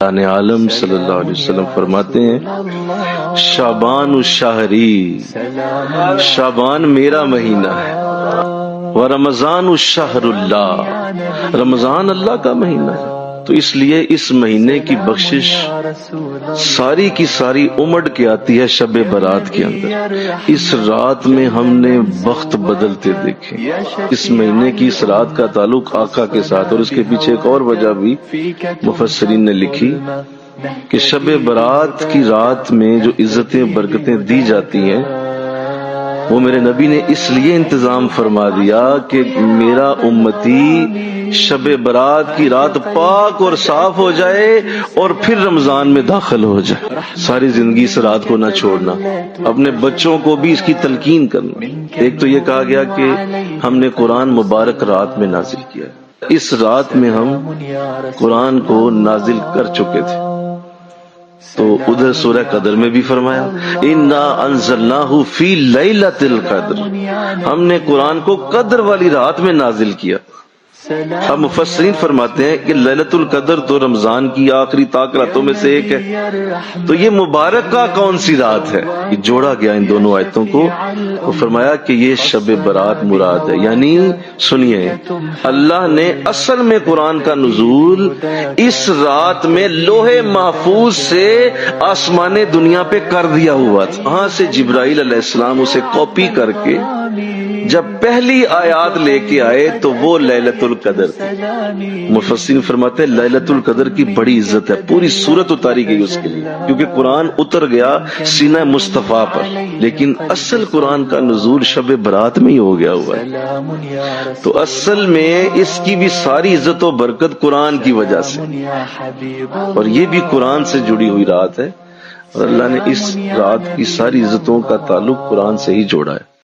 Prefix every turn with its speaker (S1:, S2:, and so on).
S1: عالم صلی اللہ علیہ وسلم فرماتے ہیں شعبان الشہری، شعبان میرا مہینہ ہے، ورمضان الشہر اللہ، رمضان اللہ کا مہینہ ہے۔ تو اس لیے اس مہینے کی بخشش ساری کی ساری امڑ کے آتی ہے شب برات کے اندر۔ اس رات میں ہم نے وقت بدلتے دیکھے۔ اس مہینے کی اس رات کا تعلق آقا کے ساتھ، اور اس کے پیچھے ایک اور وجہ بھی مفسرین نے لکھی کہ شب برات کی رات میں جو عزتیں برکتیں دی جاتی ہیں وہ میرے نبی نے اس لیے انتظام فرما دیا کہ میرا امتی شب برات کی رات پاک اور صاف ہو جائے اور پھر رمضان میں داخل ہو جائے۔ ساری زندگی اس رات کو نہ چھوڑنا، اپنے بچوں کو بھی اس کی تلقین کرنا۔ ایک تو یہ کہا گیا کہ ہم نے قرآن مبارک رات میں نازل کیا، اس رات میں ہم قرآن کو نازل کر چکے تھے۔ تو ادھر سورہ قدر میں بھی فرمایا انا انزلناہ فی لیلۃ القدر، ہم نے قرآن کو قدر والی رات میں نازل کیا۔ اب مفسرین فرماتے ہیں کہ لیلۃ القدر تو رمضان کی آخری طاق راتوں میں سے ایک ہے، تو یہ مبارک کا کون سی رات ہے؟ یہ جوڑا گیا ان دونوں آیتوں کو، وہ فرمایا کہ یہ شب برات مراد ہے۔ یعنی سنیے، اللہ نے اصل میں قرآن کا نزول اس رات میں لوح محفوظ سے آسمان دنیا پہ کر دیا ہوا تھا۔ وہاں سے جبرائیل علیہ السلام اسے کاپی کر کے جب پہلی آیات لے کے آئے تو وہ لیلۃ القدر تھی۔ مفسرین فرماتے ہیں لیلۃ القدر کی بڑی عزت ہے، پوری سورت اتاری گئی اس کے لیے، کیونکہ قرآن اتر گیا سینہ مصطفیٰ پر، لیکن اصل قرآن کا نزول شب برات میں ہی ہو گیا ہوا ہے۔ تو اصل میں اس کی بھی ساری عزت و برکت قرآن کی وجہ سے، اور یہ بھی قرآن سے جڑی ہوئی رات ہے، اور اللہ نے اس رات کی ساری عزتوں کا تعلق قرآن سے ہی جوڑا ہے۔